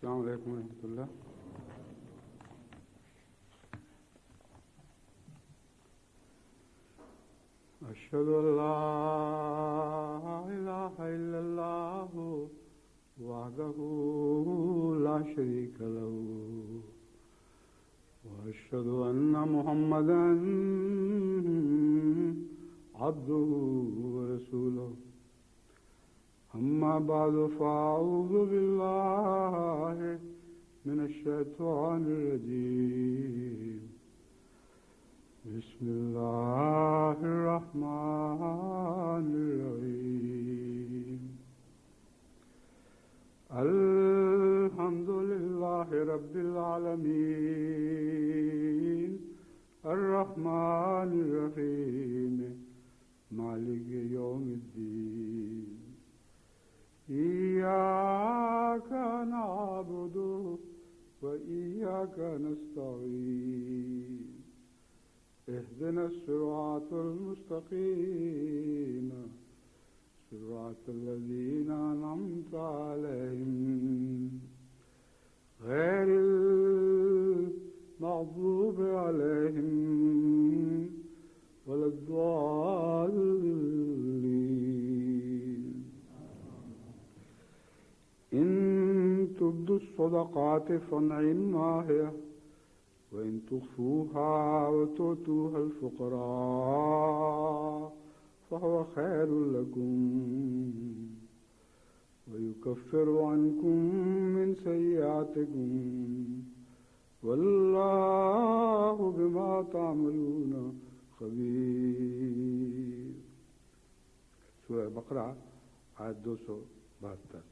السلام علیکم ورحمۃ اللہ. اشهد ان لا اله الا الله وحده لا شريك له واشهد ان محمدا عبده ورسوله. اما بعد فاعوذ بالله من الشيطان الرجيم. بسم الله الرحمن الرحيم. الحمد لله رب العالمين الرحمن الرحيم مالك يوم الدين. إياك نعبد وإياك نستعين. اهدنا الصراط المستقيم صراط الذين أنعمت عليهم غير المغضوب عليهم ولا الضالين. إن تبدوا الصدقات فنعما هي وإن تخفوها وتؤتوها الفقراء فهو خير لكم ويكفر عنكم من سيئاتكم والله بما تعملون خبير. سورہ بقرہ آیت 272.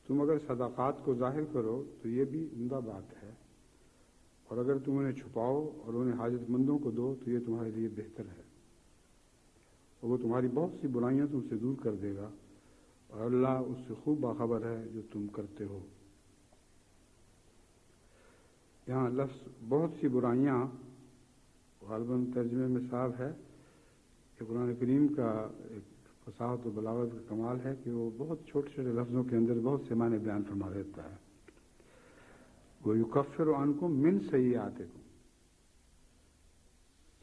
تم اگر صدقات کو ظاہر کرو تو یہ بھی عمدہ بات ہے، اور اگر تم انہیں چھپاؤ اور انہیں حاجت مندوں کو دو تو یہ تمہارے لیے بہتر ہے، اور وہ تمہاری بہت سی برائیاں تم سے دور کر دے گا، اور اللہ اس سے خوب باخبر ہے جو تم کرتے ہو. یہاں لفظ بہت سی برائیاں غالباً ترجمے میں صاحب ہے کہ قرآن کریم کا ایک فصاحت و بلاغت کا کمال ہے کہ وہ بہت چھوٹے چھوٹے لفظوں کے اندر بہت سے معنی بیان فرما دیتا ہے. وَيُكَفِّرُ عَنْكُمْ مِنْ سَيِّئَاتِكُمْ.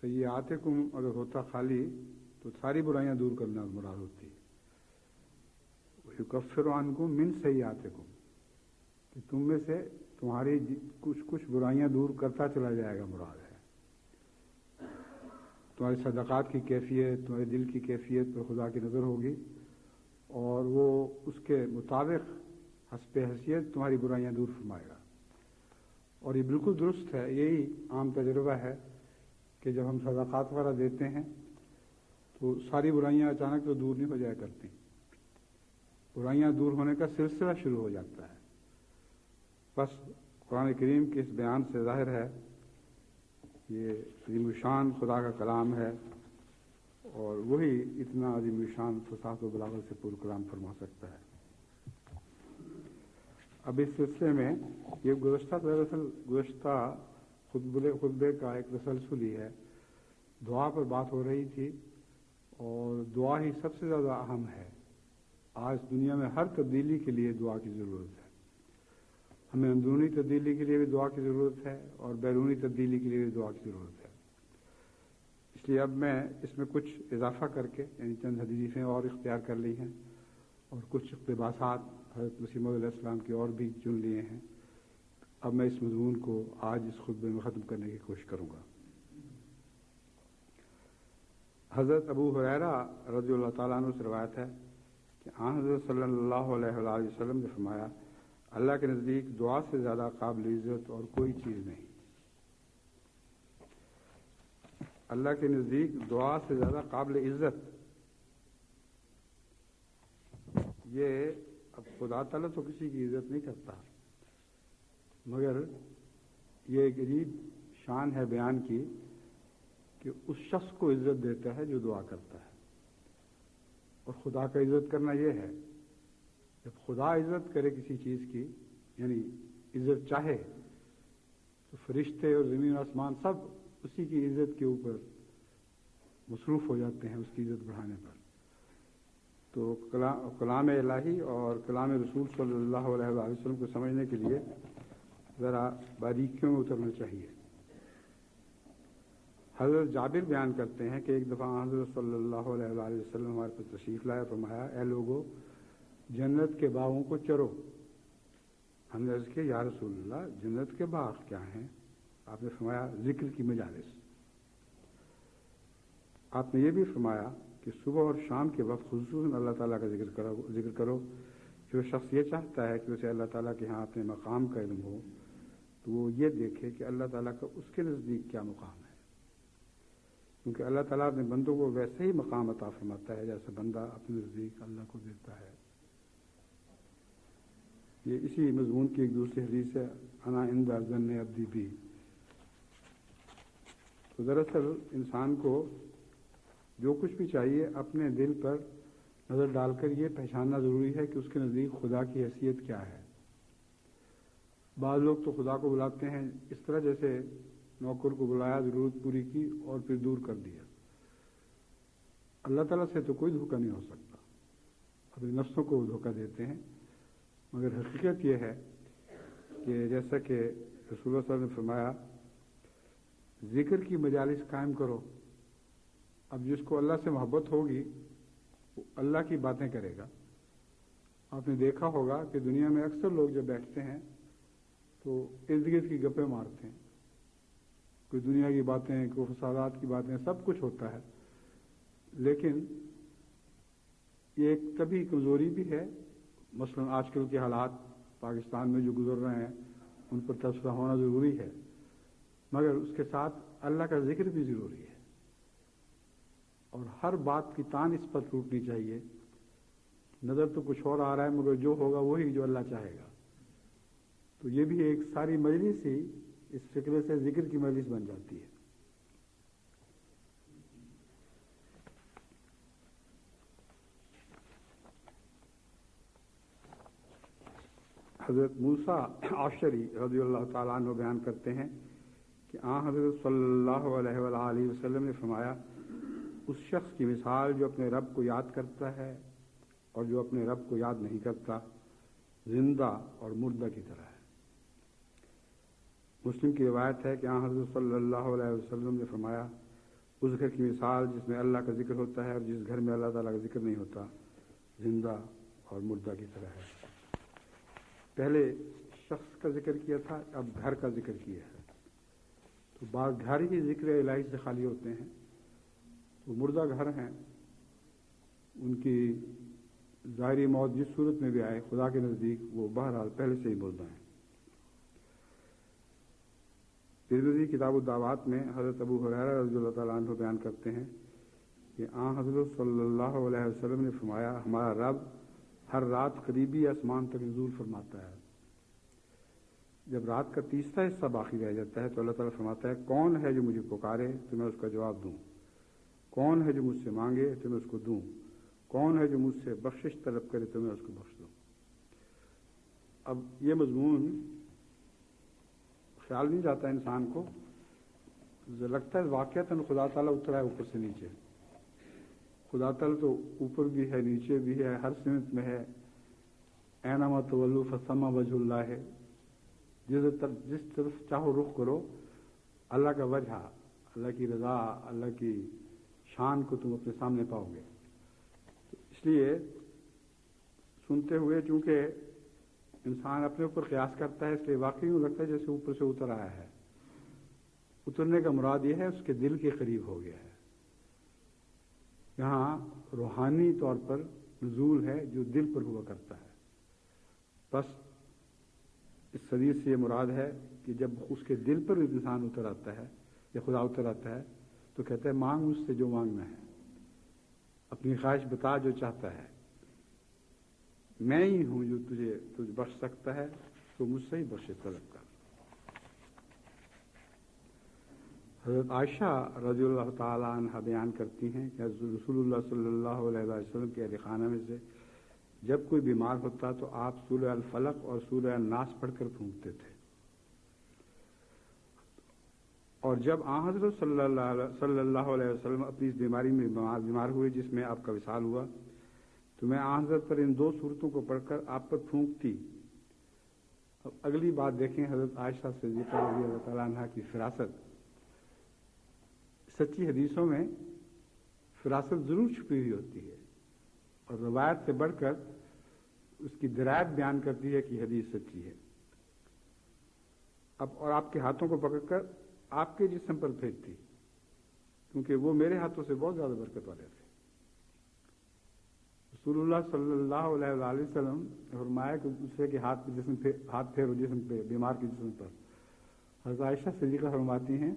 سیئاتکم اگر ہوتا خالی تو ساری برائیاں دور کرنا مراد ہوتی. وَيُكَفِّرُ عَنْكُمْ مِنْ سَيِّئَاتِكُمْ کہ تم میں سے تمہاری کچھ برائیاں دور کرتا چلا جائے گا مراد ہے. تمہاری صدقات کی کیفیت، تمہارے دل کی کیفیت پر خدا کی نظر ہوگی، اور وہ اس کے مطابق حسب حیثیت تمہاری برائیاں دور فرمائے گا. اور یہ بالکل درست ہے، یہی عام تجربہ ہے کہ جب ہم صدقات وغیرہ دیتے ہیں تو ساری برائیاں اچانک تو دور نہیں ہو جایا کرتی، برائیاں دور ہونے کا سلسلہ شروع ہو جاتا ہے. بس قرآن کریم کے اس بیان سے ظاہر ہے یہ عظیم الشان خدا کا کلام ہے، اور وہی اتنا عظیم الشان فصاحت و بلاغت سے پورا کلام فرما سکتا ہے. اب اس سلسلے میں یہ گزشتہ خطبے کا ایک تسلسل ہی ہے. دعا پر بات ہو رہی تھی، اور دعا ہی سب سے زیادہ اہم ہے. آج دنیا میں ہر تبدیلی کے لیے دعا کی ضرورت ہے. ہمیں اندرونی تبدیلی کے لیے بھی دعا کی ضرورت ہے، اور بیرونی تبدیلی کے لیے بھی دعا کی ضرورت ہے. اس لیے اب میں اس میں کچھ اضافہ کر کے یعنی چند حدیثیں اور اختیار کر لی ہیں، اور کچھ اقتباسات حضرت مسیح موعود علیہ السلام کے اور بھی چن لیے ہیں. اب میں اس مضمون کو آج اس خطبے میں ختم کرنے کی کوشش کروں گا. حضرت ابو ہریرہ رضی اللہ تعالیٰ عنہ سے روایت ہے کہ آن حضرت صلی اللہ علیہ وآلہ وسلم نے فرمایا، اللہ کے نزدیک دعا سے زیادہ قابل عزت اور کوئی چیز نہیں. اللہ کے نزدیک دعا سے زیادہ قابل عزت، یہ اب خدا تعالیٰ تو کسی کی عزت نہیں کرتا، مگر یہ ایک عجیب شان ہے بیان کی کہ اس شخص کو عزت دیتا ہے جو دعا کرتا ہے. اور خدا کا عزت کرنا یہ ہے، جب خدا عزت کرے کسی چیز کی یعنی عزت چاہے تو فرشتے اور زمین آسمان سب اسی کی عزت کے اوپر مصروف ہو جاتے ہیں، اس کی عزت بڑھانے پر. تو کلام الہی اور کلام رسول صلی اللہ علیہ وسلم کو سمجھنے کے لیے ذرا باریکیوں میں اترنا چاہیے۔ حضرت جابر بیان کرتے ہیں کہ ایک دفعہ حضرت صلی اللہ علیہ وآلہ وسلم ہمارے پاس تشریف لائے، فرمایا اے لوگو جنت کے باغوں کو چرو۔ ہم نے عرض کیا یا رسول اللہ جنت کے باغ کیا ہیں؟ آپ نے فرمایا ذکر کی مجالس۔ آپ نے یہ بھی فرمایا کہ صبح اور شام کے وقت خصوصاً اللہ تعالیٰ کا ذکر کرو۔ جو شخص یہ چاہتا ہے کہ اسے اللہ تعالیٰ کے ہاں اپنے مقام کا علم ہو تو وہ یہ دیکھے کہ اللہ تعالیٰ کا اس کے نزدیک کیا مقام ہے، کیونکہ اللہ تعالیٰ اپنے بندوں کو ویسے ہی مقام عطا فرماتا ہے جیسے بندہ اپنے نزدیک اللہ کو دیتا ہے۔ یہ اسی مضمون کی ایک دوسری حدیث ہے، انا عند ظن عبدی بی۔ تو دراصل انسان کو جو کچھ بھی چاہیے اپنے دل پر نظر ڈال کر یہ پہچاننا ضروری ہے کہ اس کے نزدیک خدا کی حیثیت کیا ہے۔ بعض لوگ تو خدا کو بلاتے ہیں اس طرح جیسے نوکر کو بلایا، ضرورت پوری کی اور پھر دور کر دیا۔ اللہ تعالیٰ سے تو کوئی دھوکہ نہیں ہو سکتا، اپنے نفسوں کو وہ دھوکہ دیتے ہیں۔ مگر حقیقت یہ ہے کہ جیسا کہ رسول اللہ صلی اللہ علیہ وسلم نے فرمایا ذکر کی مجالس قائم کرو۔ اب جس کو اللہ سے محبت ہوگی وہ اللہ کی باتیں کرے گا۔ آپ نے دیکھا ہوگا کہ دنیا میں اکثر لوگ جب بیٹھتے ہیں تو ارد گرد کی گپیں مارتے ہیں، کوئی دنیا کی باتیں، کوئی فسادات کی باتیں، سب کچھ ہوتا ہے۔ لیکن یہ ایک طبی کمزوری بھی ہے۔ مثلا آج کل کے حالات پاکستان میں جو گزر رہے ہیں ان پر تبصرہ ہونا ضروری ہے، مگر اس کے ساتھ اللہ کا ذکر بھی ضروری ہے، اور ہر بات کی تان اس پر ٹوٹنی چاہیے۔ نظر تو کچھ اور آ رہا ہے مگر جو ہوگا وہی جو اللہ چاہے گا۔ تو یہ بھی ایک ساری مجلس ہی اس فکرے سے ذکر کی مجلس بن جاتی ہے۔ حضرت موسیٰ عاشری رضی اللہ تعالیٰ عنہ بیان کرتے ہیں کہ حضرت صلی اللہ علیہ وآلہ وسلم نے فرمایا اس شخص کی مثال جو اپنے رب کو یاد کرتا ہے اور جو اپنے رب کو یاد نہیں کرتا زندہ اور مردہ کی طرح ہے۔ مسلم کی روایت ہے کہ حضرت صلی اللہ علیہ وسلم نے فرمایا اس گھر کی مثال جس میں اللہ کا ذکر ہوتا ہے اور جس گھر میں اللہ تعالیٰ کا ذکر نہیں ہوتا زندہ اور مردہ کی طرح ہے۔ پہلے شخص کا ذکر کیا تھا، اب گھر کا ذکر کیا ہے۔ تو بعض گھر ہی ذکر الہی سے خالی ہوتے ہیں، وہ مردہ گھر ہیں، ان کی ظاہری موت جس صورت میں بھی آئے خدا کے نزدیک وہ بہرحال پہلے سے ہی مردہ ہیں۔ ترمذی کتاب الدعوات میں حضرت ابو ہریرہ رضی اللہ تعالیٰ عنہ بیان کرتے ہیں کہ حضرت صلی اللہ علیہ وسلم نے فرمایا ہمارا رب ہر رات قریبی آسمان تک نزول فرماتا ہے۔ جب رات کا تیسرا حصہ باقی رہ جاتا ہے تو اللہ تعالیٰ فرماتا ہے کون ہے جو مجھے پکارے تو میں اس کا جواب دوں، کون ہے جو مجھ سے مانگے تو میں اس کو دوں، کون ہے جو مجھ سے بخشش طلب کرے تو میں اس کو بخش دوں۔ اب یہ مضمون خیال نہیں جاتا انسان کو، لگتا ہے واقعتاً خدا تعالیٰ اترا ہے اوپر سے نیچے۔ خدا تعالیٰ تو اوپر بھی ہے نیچے بھی ہے، ہر سمت میں ہے۔ اینما تولوا فثم وجہ اللہ ہے، جس طرف چاہو رخ کرو اللہ کا وجہ، اللہ کی رضا، اللہ کی شان کو تم اپنے سامنے پاؤ گے۔ اس لیے سنتے ہوئے چونکہ انسان اپنے اوپر قیاس کرتا ہے، اس لیے واقعی یوں لگتا ہے جیسے اوپر سے اتر آیا ہے۔ اترنے کا مراد یہ ہے اس کے دل کے قریب ہو گیا ہے۔ یہاں روحانی طور پر نزول ہے جو دل پر ہوا کرتا ہے۔ بس اس حدیث سے یہ مراد ہے کہ جب اس کے دل پر انسان اتر آتا ہے یا خدا اتر آتا ہے تو کہتا ہے مانگ مجھ سے جو مانگنا ہے، اپنی خواہش بتا جو چاہتا ہے، میں ہی ہوں جو تجھ بخش سکتا ہے، تو مجھ سے ہی بخشش طلب کر۔ حضرت عائشہ رضی اللہ تعالیٰ عنہ بیان کرتی ہیں کہ رسول اللہ صلی اللہ علیہ وسلم کے اہل خانہ میں سے جب کوئی بیمار ہوتا تو آپ سورہ الفلق اور سورہ الناس پڑھ کر پھونکتے تھے، اور جب حضرت صلی اللہ علیہ وسلم اپنی اس بیماری میں بیمار ہوئے جس میں آپ کا وصال ہوا تو تو میں حضرت پر ان 2 صورتوں کو پڑھ کر آپ پر پھونکتی۔ اب اگلی بات دیکھیں، حضرت عائشہ صدیقہ رضی اللہ تعالیٰ عنہ کی فراست۔ سچی حدیثوں میں فراست ضرور چھپی ہوئی ہوتی ہے، اور روایت سے بڑھ کر اس کی درایت بیان کرتی ہے کہ حدیث سچی ہے۔ اب اور آپ کے ہاتھوں کو پکڑ کر آپ کے جسم پر پھینکتی، کیونکہ وہ میرے ہاتھوں سے بہت زیادہ برکت والے تھے۔ رسول اللہ صلی اللہ علیہ وآلہ وسلم نے فرمایا کہ دوسرے کے ہاتھ پھیرو جسم پہ، بیمار کے جسم پر۔ حضرت عائشہ صدیقہ فرماتی ہیں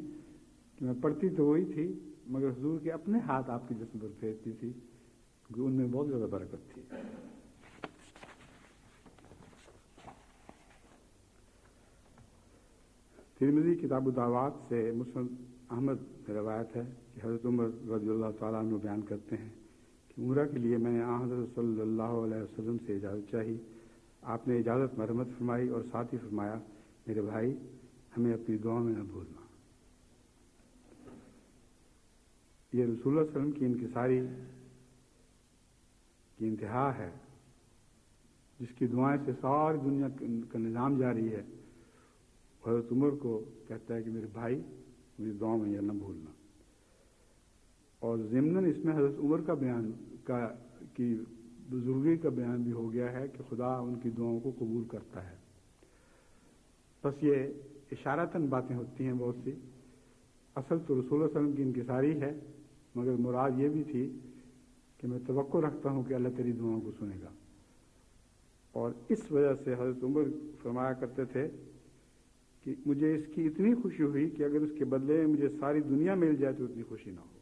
کہ میں پڑھتی تو وہی تھی، مگر حضور کے اپنے ہاتھ آپ کے جسم پر پھیرتی تھی، کیونکہ ان میں بہت زیادہ برکت تھی۔ ترمذی کتاب الدعوات سے مسند احمد میں روایت ہے کہ حضرت عمر رضی اللہ تعالیٰ عنہ بیان کرتے ہیں کہ عمرہ کے لیے میں نے حضرت صلی اللہ علیہ وسلم سے اجازت چاہی۔ آپ نے اجازت مرحمت فرمائی اور ساتھ ہی فرمایا، میرے بھائی ہمیں اپنی دعا میں نہ بھولنا۔ یہ رسول اللہ صلی اللہ علیہ وسلم کی انکساری کی انتہا ہے، جس کی دعائیں سے ساری دنیا کا نظام جاری ہے۔ حضرت عمر کو کہتا ہے کہ میرے بھائی میری دعا میں یہ نہ بھولنا۔ اور ضمناً اس میں حضرت عمر کا بیان کی بزرگی کا بیان بھی ہو گیا ہے کہ خدا ان کی دعاؤں کو قبول کرتا ہے۔ بس یہ اشارتاً باتیں ہوتی ہیں بہت سی، اصل تو رسول اللہ صلی اللہ علیہ وسلم کی انکساری ہے، مگر مراد یہ بھی تھی کہ میں توقع رکھتا ہوں کہ اللہ تیری دعاؤں کو سنے گا۔ اور اس وجہ سے حضرت عمر فرمایا کرتے تھے کہ مجھے اس کی اتنی خوشی ہوئی کہ اگر اس کے بدلے میں مجھے ساری دنیا مل جائے تو اتنی خوشی نہ ہو۔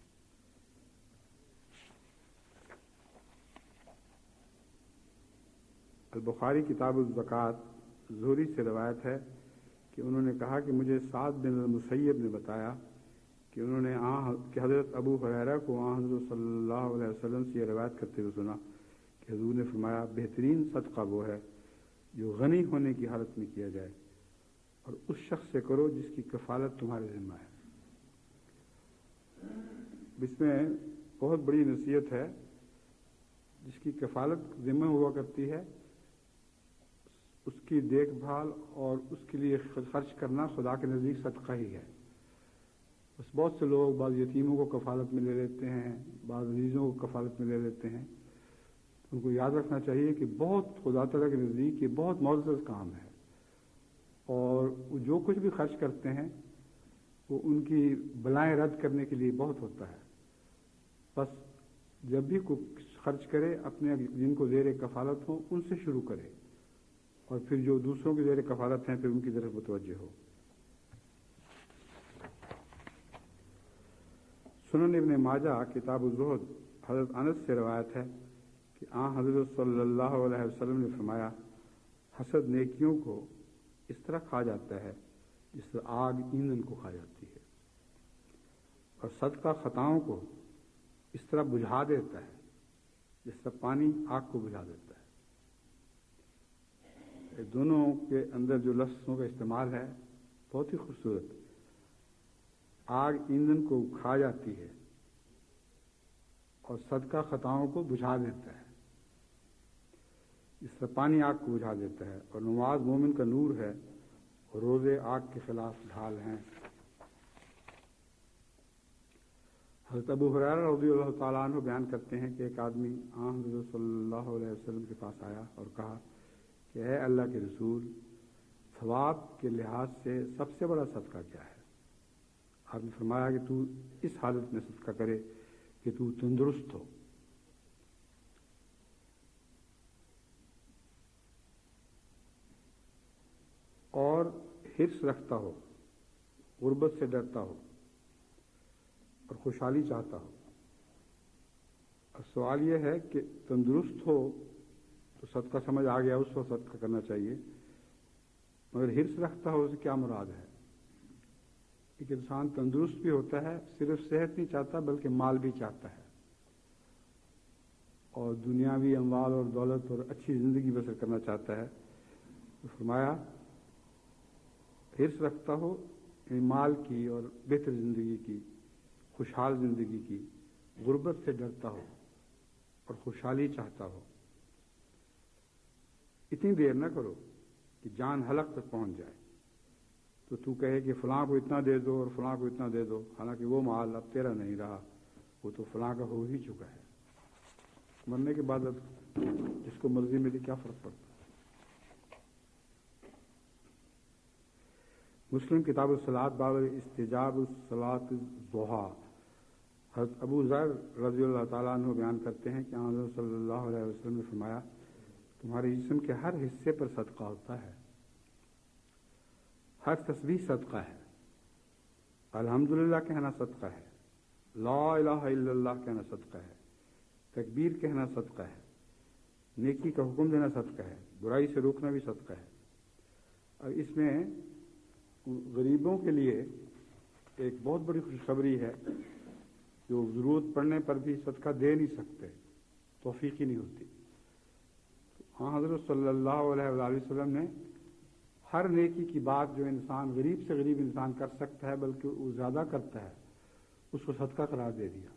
البخاری کتاب الزکوٰۃ زہری سے روایت ہے کہ انہوں نے کہا کہ مجھے سعد بن المسیب نے بتایا کہ انہوں نے کہ حضرت ابو ہریرہ کو حضرت صلی اللہ علیہ وسلم سے یہ روایت کرتے ہوئے سنا کہ حضور نے فرمایا، بہترین صدقہ وہ ہے جو غنی ہونے کی حالت میں کیا جائے، اور اس شخص سے کرو جس کی کفالت تمہارے ذمہ ہے۔ اس میں بہت بڑی نصیحت ہے، جس کی کفالت ذمہ ہوا کرتی ہے اس کی دیکھ بھال اور اس کے لیے خرچ کرنا خدا کے نزدیک صدقہ ہی ہے۔ بس بہت سے لوگ بعض یتیموں کو کفالت میں لے لیتے ہیں، بعض عزیزوں کو کفالت میں لے لیتے ہیں۔ ان کو یاد رکھنا چاہیے کہ بہت خدا تعالیٰ کے نزدیک یہ بہت معزز کام ہے، اور وہ جو کچھ بھی خرچ کرتے ہیں وہ ان کی بلائیں رد کرنے کے لیے بہت ہوتا ہے۔ بس جب بھی کوئی خرچ کرے اپنے جن کو زیر کفالت ہو ان سے شروع کرے، اور پھر جو دوسروں کے زیر کفالت ہیں پھر ان کی طرف متوجہ ہو۔ سنن ابن ماجہ کتاب الزہد حضرت انس سے روایت ہے کہ حضرت صلی اللہ علیہ وسلم نے فرمایا، حسد نیکیوں کو اس طرح کھا جاتا ہے جس طرح آگ ایندھن کو کھا جاتی ہے، اور صدقہ خطاؤں کو اس طرح بجھا دیتا ہے جس طرح پانی آگ کو بجھا دیتا ہے۔ دونوں کے اندر جو لفظوں کا استعمال ہے بہت ہی خوبصورت۔ آگ ایندھن کو کھا جاتی ہے اور صدقہ خطاؤں کو بجھا دیتا ہے، اس طرح پانی آگ کو بجھا دیتا ہے، اور نماز مومن کا نور ہے اور روزے آگ کے خلاف ڈھال ہیں۔ حضرت ابو ہریرہ رضی اللہ تعالیٰ عنہ بیان کرتے ہیں کہ ایک آدمی حضرت صلی اللہ علیہ وسلم کے پاس آیا اور کہا کہ اے اللہ کے رسول، ثواب کے لحاظ سے سب سے بڑا صدقہ کیا ہے؟ آپ نے فرمایا کہ تو اس حالت میں صدقہ کرے کہ تو تندرست ہو، اور حرص رکھتا ہو، غربت سے ڈرتا ہو، اور خوشحالی چاہتا ہو۔ اب سوال یہ ہے کہ تندرست ہو تو صدقہ سمجھ آ گیا، اس وقت صدقہ کرنا چاہیے، مگر حرص رکھتا ہو اسے کیا مراد ہے؟ ایک انسان تندرست بھی ہوتا ہے، صرف صحت نہیں چاہتا بلکہ مال بھی چاہتا ہے، اور دنیاوی اموال اور دولت اور اچھی زندگی بسر کرنا چاہتا ہے۔ تو فرمایا حرص رکھتا ہو یعنی مال کی اور بہتر زندگی کی، خوشحال زندگی کی، غربت سے ڈرتا ہو اور خوشحالی چاہتا ہو۔ اتنی دیر نہ کرو کہ جان حلق تک پہنچ جائے تو تو کہے کہ فلاں کو اتنا دے دو اور فلاں کو اتنا دے دو، حالانکہ وہ مال اب تیرا نہیں رہا، وہ تو فلاں کا ہو ہی چکا ہے۔ مرنے کے بعد اب جس کو مرضی ملی کیا فرق پڑتا؟ مسلم کتاب الصلاۃ باب استجاب الصلاۃ الضحیٰ، حضرت ابو ذر رضی اللہ تعالیٰ عنہ بیان کرتے ہیں کہ حضرت صلی اللہ علیہ وسلم نے فرمایا تمہارے جسم کے ہر حصے پر صدقہ ہوتا ہے، ہر تسبیح صدقہ ہے، الحمدللہ کہنا صدقہ ہے، لا الہ الا اللہ کہنا صدقہ ہے، تکبیر کہنا صدقہ ہے، نیکی کا حکم دینا صدقہ ہے، برائی سے روکنا بھی صدقہ ہے۔ اور اس میں غریبوں کے لیے ایک بہت بڑی خوشخبری ہے، جو ضرورت پڑنے پر بھی صدقہ دے نہیں سکتے، توفیق ہی نہیں ہوتی۔ ہاں حضرت صلی اللہ علیہ وآلہ وسلم نے ہر نیکی کی بات جو انسان غریب سے غریب انسان کر سکتا ہے بلکہ وہ زیادہ کرتا ہے اس کو صدقہ قرار دے دیا۔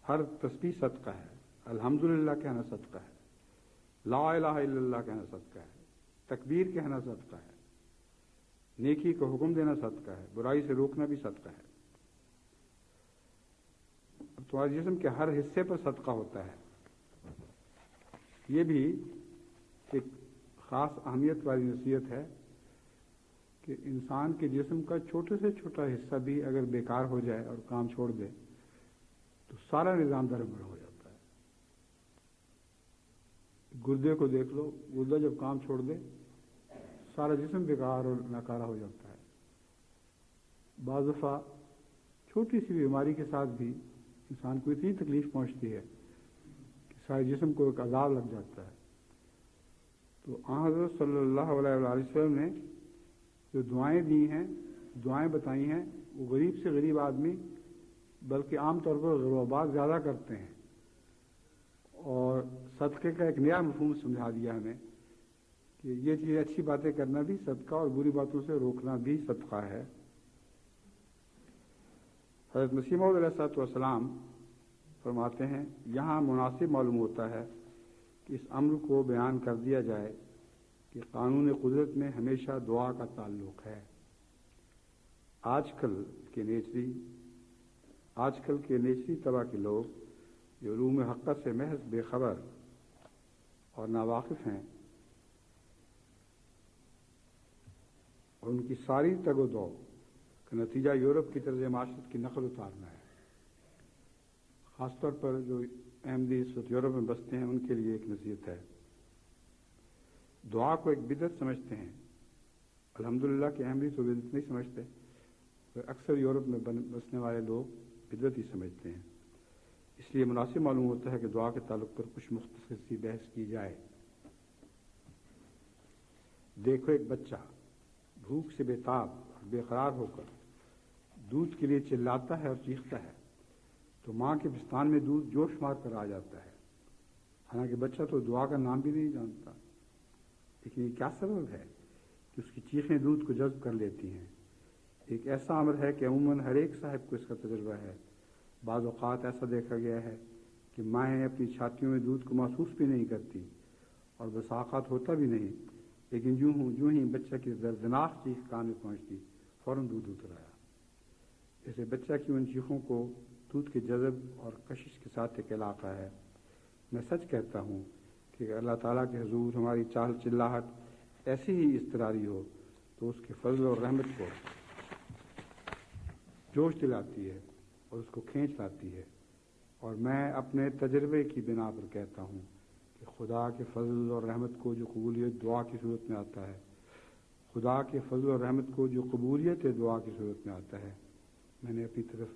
ہر تسبیح صدقہ ہے، الحمدللہ کہنا صدقہ ہے، لا الہ الا اللہ کہنا صدقہ ہے، تکبیر کہنا صدقہ ہے، نیکی کو حکم دینا صدقہ ہے، برائی سے روکنا بھی صدقہ ہے۔ اب تمہارے جسم کے ہر حصے پر صدقہ ہوتا ہے، یہ بھی ایک خاص اہمیت والی نصیحت ہے کہ انسان کے جسم کا چھوٹے سے چھوٹا حصہ بھی اگر بیکار ہو جائے اور کام چھوڑ دے تو سارا نظام درمر ہو جاتا ہے۔ گردے کو دیکھ لو، گردہ جب کام چھوڑ دے سارا جسم بیکار اور ناکارہ ہو جاتا ہے۔ بعض دفعہ چھوٹی سی بیماری کے ساتھ بھی انسان کو اتنی تکلیف پہنچتی ہے کہ سارے جسم کو ایک عذاب لگ جاتا ہے۔ تو حضرت صلی اللہ علیہ وآلہ وسلم نے جو دعائیں دی ہیں، دعائیں بتائی ہیں، وہ غریب سے غریب آدمی بلکہ عام طور پر غرباء زیادہ کرتے ہیں، اور صدقے کا ایک نیا مفہوم سمجھا دیا ہمیں کہ یہ چیز اچھی باتیں کرنا بھی صدقہ اور بری باتوں سے روکنا بھی صدقہ ہے۔ حضرت مسیح موعود علیہ الصلوۃ والسلام فرماتے ہیں یہاں مناسب معلوم ہوتا ہے کہ اس امر کو بیان کر دیا جائے کہ قانون قدرت میں ہمیشہ دعا کا تعلق ہے۔ آج کل کے نیچری طبع کے لوگ جو علوم حقہ سے محض بے خبر اور ناواقف ہیں، اور ان کی ساری تگ و دو کا نتیجہ یورپ کی طرز معاشرت کی نقل اتارنا ہے۔ خاص طور پر جو احمدی اس وقت یورپ میں بستے ہیں ان کے لیے ایک نصیحت ہے، دعا کو ایک بدعت سمجھتے ہیں۔ الحمدللہ کہ احمدی تو بدعت نہیں سمجھتے، اکثر یورپ میں بسنے والے لوگ بدعت ہی سمجھتے ہیں۔ اس لیے مناسب معلوم ہوتا ہے کہ دعا کے تعلق پر کچھ مختصر سی بحث کی جائے۔ دیکھو ایک بچہ بھوک سے بےتاب اور بے قرار ہو کر دودھ کے لیے چلاتا ہے اور چیختا ہے تو ماں کے بستان میں دودھ جوش مار کر آ جاتا ہے، حالانکہ بچہ تو دعا کا نام بھی نہیں جانتا۔ لیکن یہ کیا سبب ہے کہ اس کی چیخیں دودھ کو جذب کر لیتی ہیں؟ ایک ایسا امر ہے کہ عموماً ہر ایک صاحب کو اس کا تجربہ ہے۔ بعض اوقات ایسا دیکھا گیا ہے کہ مائیں اپنی چھاتیوں میں دودھ کو محسوس بھی نہیں کرتی اور بسا اوقات ہوتا بھی نہیں، لیکن جو ہی بچہ کی دردناک چیخ کان میں پہنچتی فوراً دودھ اتر آیا۔ جیسے بچہ کی ان چیخوں کو دودھ کے جذب اور کشش کے ساتھ ایک علاقہ ہے۔ میں سچ کہتا ہوں کہ اللہ تعالیٰ کے حضور ہماری چال چلاہٹ ایسی ہی اضطراری ہو تو اس کے فضل اور رحمت کو جوش دلاتی ہے اور اس کو کھینچ لاتی ہے۔ اور میں اپنے تجربے کی بنا پر کہتا ہوں کہ خدا کے فضل اور رحمت کو جو قبولیت دعا کی صورت میں آتا ہے، خدا کے فضل اور رحمت کو جو قبولیت دعا کی صورت میں آتا ہے، میں نے اپنی طرف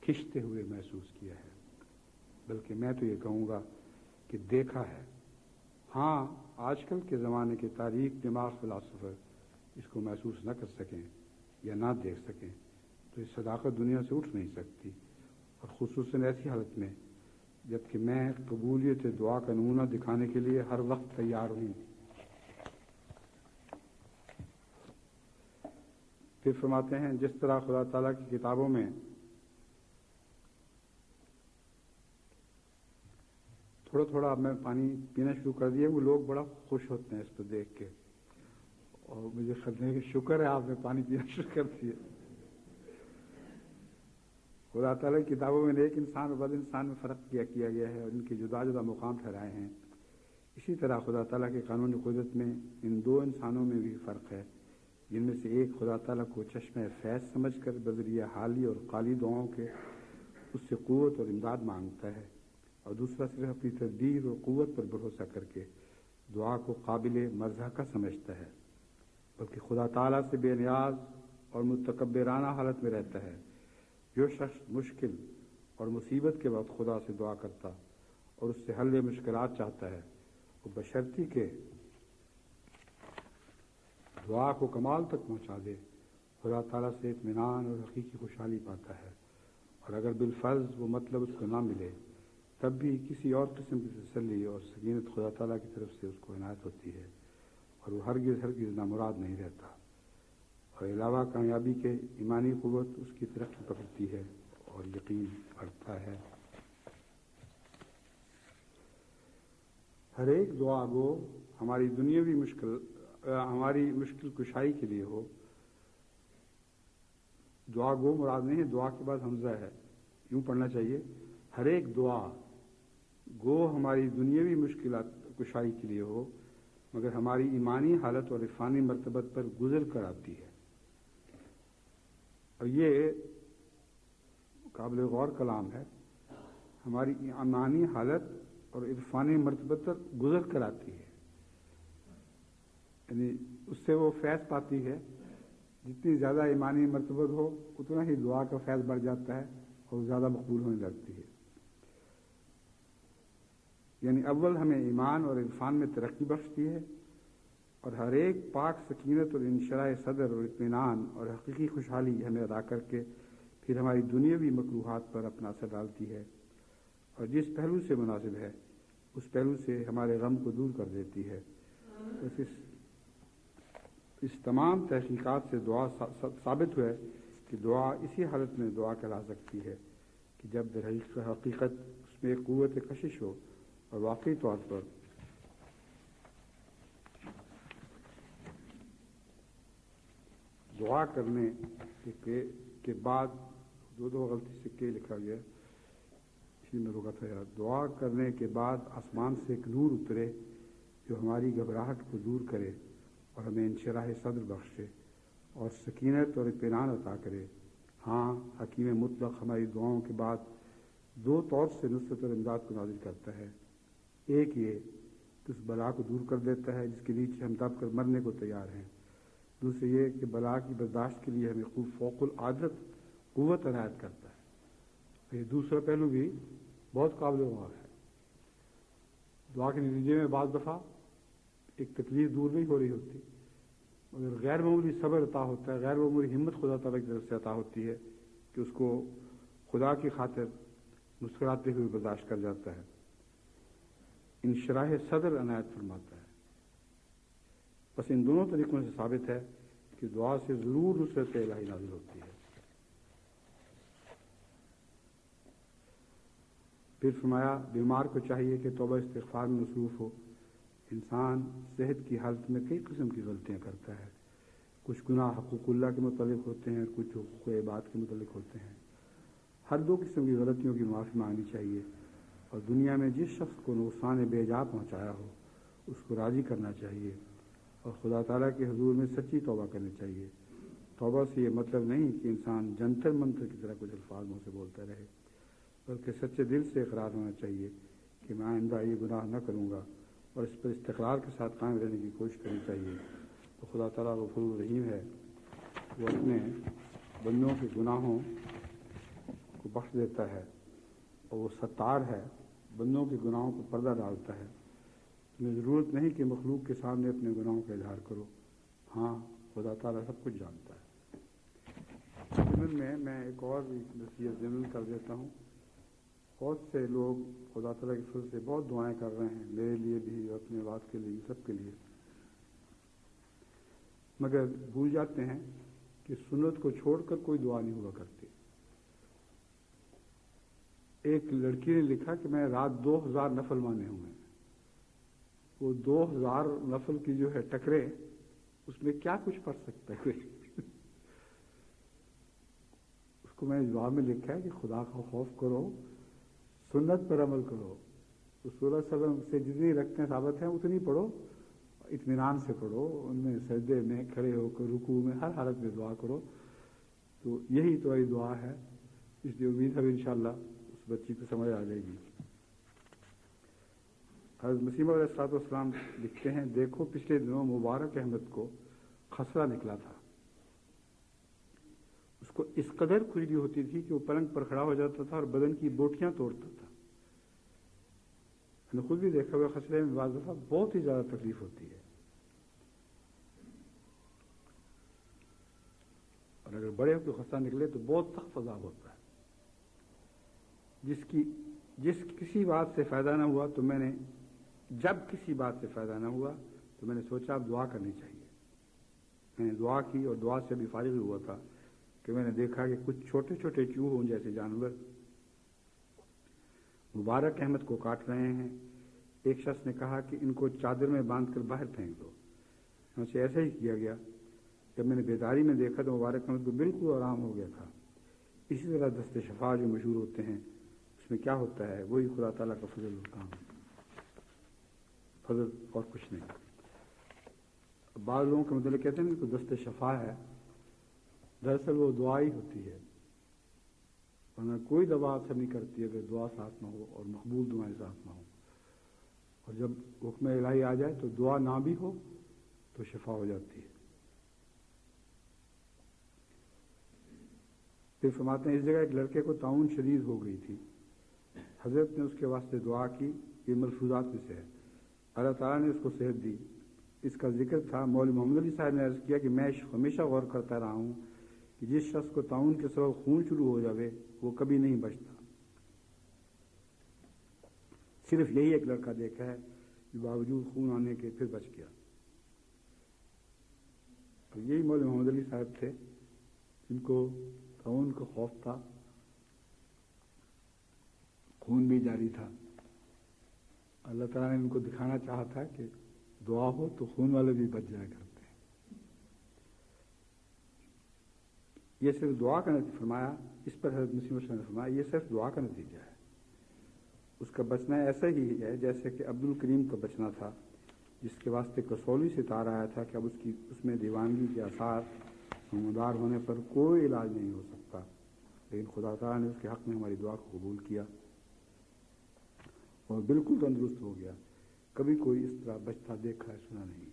کھنچتے ہوئے محسوس کیا ہے، بلکہ میں تو یہ کہوں گا کہ دیکھا ہے۔ ہاں، آج کل کے زمانے کے تاریک دماغ فلاسفر اس کو محسوس نہ کر سکیں یا نہ دیکھ سکیں تو اس صداقت دنیا سے اٹھ نہیں سکتی، اور خصوصاً ایسی حالت میں جبکہ میں قبولیت دعا کا نمونہ دکھانے کے لیے ہر وقت تیار ہوں۔ پھر فرماتے ہیں جس طرح خدا تعالیٰ کی کتابوں میں تھوڑا تھوڑا اب میں پانی پینا شروع کر دیا. وہ لوگ بڑا خوش ہوتے ہیں اس کو دیکھ کے, اور مجھے خدمت کہ شکر ہے آپ نے پانی پینا شروع کر دیا. خدا تعالیٰ کی کتابوں میں نیک انسان اور بد انسان میں فرق کیا گیا ہے اور ان کے جدا جدا مقام ٹھہرائے ہیں. اسی طرح خدا تعالیٰ کے قانون قدرت میں ان دو انسانوں میں بھی فرق ہے, جن میں سے ایک خدا تعالیٰ کو چشمہ فیض سمجھ کر بذریعہ حالی اور قالی دعاؤں کے اس سے قوت اور امداد مانگتا ہے, اور دوسرا صرف اپنی تدبیر اور قوت پر بھروسہ کر کے دعا کو قابل مضحکہ سمجھتا ہے, بلکہ خدا تعالیٰ سے بے نیاز اور متکبرانہ حالت میں رہتا ہے. جو شخص مشکل اور مصیبت کے وقت خدا سے دعا کرتا اور اس سے حل مشکلات چاہتا ہے, وہ بشرطی کہ دعا کو کمال تک پہنچا دے, خدا تعالیٰ سے اطمینان اور حقیقی خوشحالی پاتا ہے. اور اگر بالفرض وہ مطلب اس کو نہ ملے تب بھی کسی اور قسم کی تسلی اور سکینت خدا تعالیٰ کی طرف سے اس کو عنایت ہوتی ہے, اور وہ ہرگز نامراد نہیں رہتا. اور علاوہ کامیابی کے ایمانی قوت اس کی ترقی پکڑتی ہے اور یقین بڑھتا ہے. ہر ایک دعا گو ہماری دنیاوی ہماری مشکل کشائی کے لیے ہو. دعا گو مراد نہیں ہے, دعا کے بعد حمزہ ہے, یوں پڑھنا چاہیے ہر ایک دعا گو ہماری دنیاوی مشکلات کشائی کے لیے ہو, مگر ہماری ایمانی حالت اور عرفانی مرتبت پر گزر کر آتی ہے. اور یہ قابل غور کلام ہے. ہماری ایمانی حالت اور عرفانی مرتبت پر گزر کر آتی ہے, یعنی اس سے وہ فیض پاتی ہے. جتنی زیادہ ایمانی مرتبت ہو اتنا ہی دعا کا فیض بڑھ جاتا ہے اور زیادہ مقبول ہونے لگتی ہے. یعنی اول ہمیں ایمان اور عرفان میں ترقی بخشتی ہے, اور ہر ایک پاک سکینت اور انشراح صدر اور اطمینان اور حقیقی خوشحالی ہمیں ادا کر کے پھر ہماری دنیاوی مکروہات پر اپنا اثر ڈالتی ہے, اور جس پہلو سے مناسب ہے اس پہلو سے ہمارے غم کو دور کر دیتی ہے. اس تمام تحقیقات سے دعا ثابت ہوا ہے کہ دعا اسی حالت میں دعا کہلا سکتی ہے کہ جب در حقیقت اس میں ایک قوت کشش ہو, اور واقعی طور پر دعا کرنے کے بعد دو غلطی سے کے لکھا گیا, اسی میں رکا تھا یار. دعا کرنے کے بعد آسمان سے ایک نور اترے جو ہماری گھبراہٹ کو دور کرے اور ہمیں انشراح صدر بخشے اور سکینت اور اطمینان عطا کرے. ہاں, حکیم مطلق ہماری دعاؤں کے بعد دو طور سے نصرت اور امداد کو نازل کرتا ہے. ایک یہ کہ اس بلا کو دور کر دیتا ہے جس کے نیچے ہم دب کر مرنے کو تیار ہیں. دوسرے یہ کہ بلا کی برداشت کے لیے ہمیں فوق العادت قوت عنایت کرتا ہے. یہ دوسرا پہلو بھی بہت قابل غور ہے. دعا کے نتیجے میں بعض دفعہ ایک تکلیف دور نہیں ہو رہی ہوتی, مگر غیر معمولی صبر عطا ہوتا ہے, غیر معمولی ہمت خدا تعالیٰ کی طرف سے عطا ہوتی ہے کہ اس کو خدا کی خاطر مسکراتے ہوئے برداشت کر جاتا ہے. انشراح صدر عنایت فرماتا ہے. بس ان دونوں طریقوں سے ثابت ہے کہ دعا سے ضرور نصرت الہی نازل ہوتی ہے. پھر فرمایا بیمار کو چاہیے کہ توبہ استغفار میں مصروف ہو. انسان صحت کی حالت میں کئی قسم کی غلطیاں کرتا ہے. کچھ گناہ حقوق اللہ کے متعلق ہوتے ہیں, کچھ حقوق عباد کے متعلق ہوتے ہیں. ہر دو قسم کی غلطیوں کی معافی مانگنی چاہیے, اور دنیا میں جس شخص کو نقصان بے جا پہنچایا ہو اس کو راضی کرنا چاہیے, اور خدا تعالیٰ کے حضور میں سچی توبہ کرنی چاہیے. توبہ سے یہ مطلب نہیں کہ انسان جنتر منتر کی طرح کچھ الفاظ منہ سے بولتا رہے, بلکہ سچے دل سے اقرار ہونا چاہیے کہ میں آئندہ یہ گناہ نہ کروں گا, اور اس پر استقرار کے ساتھ قائم رہنے کی کوشش کرنی چاہیے. تو خدا تعالیٰ غفور رحیم ہے, وہ اپنے بندوں کے گناہوں کو بخش دیتا ہے, اور وہ ستار ہے, بندوں کے گناہوں کو پردہ ڈالتا ہے. تمہیں ضرورت نہیں کہ مخلوق کے سامنے اپنے گناہوں کا اظہار کرو. ہاں, خدا تعالیٰ سب کچھ جانتا ہے. ضمن میں ایک اور نصیحت ضمن کر دیتا ہوں. بہت سے لوگ خدا تعالیٰ کے فضل سے بہت دعائیں کر رہے ہیں, میرے لیے بھی, اپنے اولاد کے لیے, سب کے لیے, مگر بھول جاتے ہیں کہ سنت کو چھوڑ کر کوئی دعا نہیں ہوا کرتی. ایک لڑکی نے لکھا کہ میں رات 2000 نفل مانے ہوں ہیں. وہ 2000 نفل کی جو ہے ٹکرے، اس میں کیا کچھ پڑھ سکتا ہے کوئی؟ اس کو میں جواب میں لکھا ہے کہ خدا کا خوف کرو، سنت پر عمل کرو. رسول اللہ صلی اللہ علیہ وسلم سے جتنی رکھتے ثابت ہیں اتنی پڑھو، اطمینان سے پڑھو، ان میں سجدے میں کھڑے ہو کر رکوع میں ہر حالت میں دعا کرو. تو یہی تمہاری دعا ہے. اس لیے امید ہے انشاءاللہ اس بچی کو سمجھ آ جائے گی. حضرت مسیح موعود علیہ السلام لکھتے ہیں، دیکھو پچھلے دنوں مبارک احمد کو خسرہ نکلا تھا. اس کو اس قدر کھجلی ہوتی تھی کہ وہ پلنگ پر کھڑا ہو جاتا تھا اور بدن کی بوٹیاں توڑتا تھا. میں نے خود بھی دیکھا ہوا خسرے میں بعض دفعہ بہت ہی زیادہ تکلیف ہوتی ہے، اور اگر بڑے ہو کے خسرہ نکلے تو بہت سخت عذاب ہوتا ہے. جس کسی بات سے فائدہ نہ ہوا تو میں نے جب کسی بات سے فائدہ نہ ہوا تو میں نے سوچا اب دعا کرنی چاہیے. میں نے دعا کی اور دعا سے بھی فارغ ہوا تھا کہ میں نے دیکھا کہ کچھ چھوٹے چھوٹے چوہوں جیسے جانور مبارک احمد کو کاٹ رہے ہیں. ایک شخص نے کہا کہ ان کو چادر میں باندھ کر باہر پھینک دو. سے ایسا ہی کیا گیا. جب میں نے بیداری میں دیکھا تو مبارک احمد کو بالکل آرام ہو گیا تھا. اسی طرح دست شفا جو مشہور ہوتے ہیں اس میں کیا ہوتا ہے، وہی خدا تعالیٰ کا فضل ہوتا ہے، فضل اور کچھ نہیں. بعض لوگوں کے متعلق کہتے ہیں کہ دست شفا ہے، دراصل وہ دعا ہی ہوتی ہے. ورنہ کوئی دوا اثر نہیں کرتی اگر دعا ساتھ نہ ہو اور مقبول دعائیں ساتھ نہ ہو. اور جب حکم الہی آ جائے تو دعا نہ بھی ہو تو شفا ہو جاتی ہے. پھر فرماتے ہیں اس جگہ ایک لڑکے کو طاعون شدید ہو گئی تھی. حضرت نے اس کے واسطے دعا کی. یہ ملفوظات میں سے ہے. اللہ تعالیٰ نے اس کو صحت دی. اس کا ذکر تھا. مولوی محمد علی صاحب نے عرض کیا کہ میں ہمیشہ غور کرتا رہا ہوں کہ جس شخص کو طاعون کے سبب خون شروع ہو جاوے وہ کبھی نہیں بچتا. صرف یہی ایک لڑکا دیکھا ہے کہ باوجود خون آنے کے پھر بچ گیا. اور یہی مولوی محمد علی صاحب تھے جن کو طاعون کا خوف تھا، خون بھی جاری تھا. اللہ تعالیٰ نے ان کو دکھانا چاہا تھا کہ دعا ہو تو خون والے بھی بچ جایا کرتے ہیں. یہ صرف دعا کا نتیجہ فرمایا. اس پر حضرت مسیح موعود نے فرمایا یہ صرف دعا کا نتیجہ ہے. اس کا بچنا ایسا ہی ہے جیسے کہ عبد الکریم کا بچنا تھا، جس کے واسطے کسولی سے تار آیا تھا کہ اب اس میں دیوانگی کے آثار نمودار ہونے پر کوئی علاج نہیں ہو سکتا. لیکن خدا تعالیٰ نے اس کے حق میں ہماری دعا کو قبول کیا اور بالکل تندرست ہو گیا. کبھی کوئی اس طرح بچتا دیکھا ہے سنا نہیں ہے.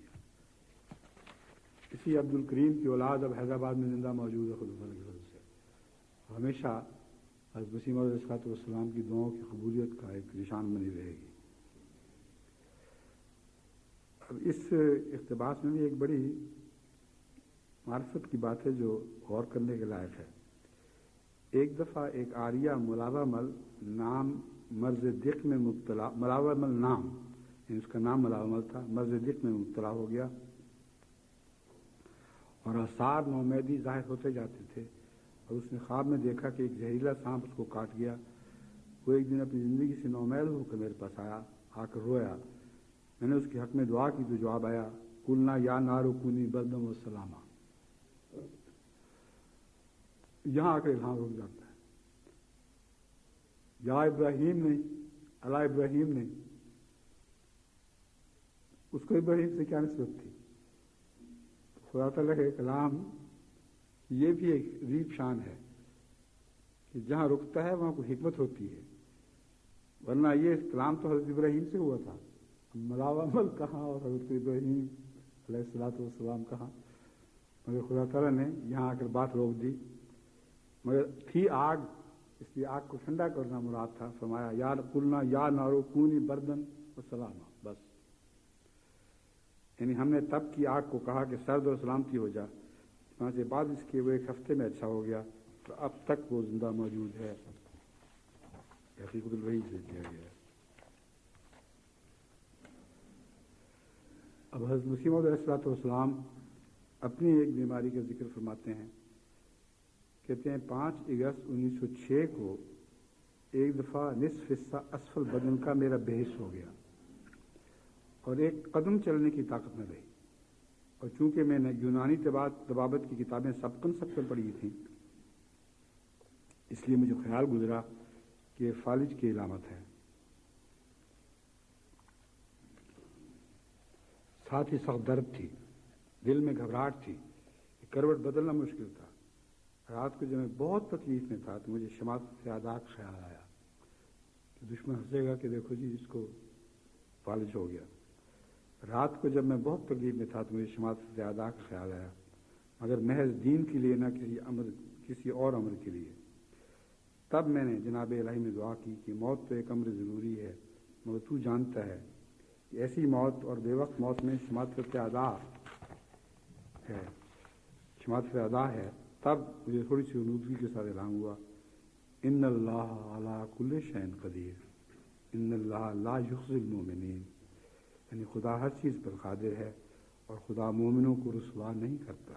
اسی عبد الکریم کی اولاد اب حیدرآباد میں زندہ موجود ہے. خدا تعالیٰ کی وجہ سے ہمیشہ حضرت مسیح موعود علیہ السلام کی دعاؤں کی قبولیت کا ایک نشان بنی رہے گی. اب اس اقتباس میں بھی ایک بڑی معرفت کی بات ہے جو غور کرنے کے لائق ہے. ایک دفعہ ایک عاریہ ملاوہ مل نام مرض دق میں مبتلا، ملاوہ مل نام یعنی اس کا نام ملاوہ مل تھا، مرض دق میں مبتلا ہو گیا اور آثار نومیدی ظاہر ہوتے جاتے تھے. اور اس نے خواب میں دیکھا کہ ایک زہریلا سانپ اس کو کاٹ گیا. وہ ایک دن اپنی زندگی سے نومید ہو کر میرے پاس آیا، آ کر رویا. میں نے اس کے حق میں دعا کی تو جواب آیا قلنا یا نار کونی بردم و سلاما. یہاں آ کر الہام رک جاتا ہے. یا ابراہیم نہیں، اللہ ابراہیم نہیں. اس کو ابراہیم سے کیا نسبت تھی؟ خدا تعالیٰ کا کلام یہ بھی ایک عجیب شان ہے کہ جہاں رکتا ہے وہاں کوئی حکمت ہوتی ہے. ورنہ یہ کلام تو حضرت ابراہیم سے ہوا تھا. ملاوہ مل کہاں اور حضرت ابراہیم علیہ الصلوۃ والسلام کہاں؟ مگر خدا تعالیٰ نے یہاں آ کر بات روک دی. مگر تھی آگ، اس لیے آگ کو ٹھنڈا کرنا مراد تھا. فرمایا یا قلنا یا نارو کونی بردن و سلاما. بس یعنی ہم نے تب کی آگ کو کہا کہ سرد اور سلامتی ہو جا. چنانچہ بعد اس کے وہ ایک ہفتے میں اچھا ہو گیا تو اب تک وہ زندہ موجود ہے. حقیقت الوحی سے کیا گیا ہے. اب حضرت مسیح موعود علیہ السلام اپنی ایک بیماری کا ذکر فرماتے ہیں. کہتے ہیں 5 اگست 1906 کو ایک دفعہ نصف حصہ اسفل بدن کا میرا بے حس ہو گیا اور ایک قدم چلنے کی طاقت نہ رہی، اور چونکہ میں نے یونانی طبابت کی کتابیں سبقن پڑھی تھیں، اس لیے مجھے خیال گزرا کہ یہ فالج کی علامت ہے۔ ساتھ ہی سخت درد تھی، دل میں گھبراہٹ تھی، کروٹ بدلنا مشکل تھا۔ رات کو جب میں بہت تکلیف میں تھا تو مجھے شماعت سے اداک خیال آیا کہ دشمن ہنسے گا کہ دیکھو جی اس کو فالج ہو گیا۔ رات کو جب میں بہت تکلیف میں تھا تو مجھے شماعت سے اداک خیال آیا، مگر محض دین کے لیے، نہ کسی اور امر کے لیے۔ تب میں نے جناب الہی میں دعا کی کہ موت تو ایک امر ضروری ہے، مگر تو جانتا ہے کہ ایسی موت اور بے وقت موت میں شماعت ادا ہے۔ تب مجھے تھوڑی سی انودگی کے ساتھ اعلان ہوا، ان اللہ علی کل شیء قدیر، ان اللہ لا یخزی المؤمنین، یعنی خدا ہر چیز پر قادر ہے اور خدا مومنوں کو رسوا نہیں کرتا۔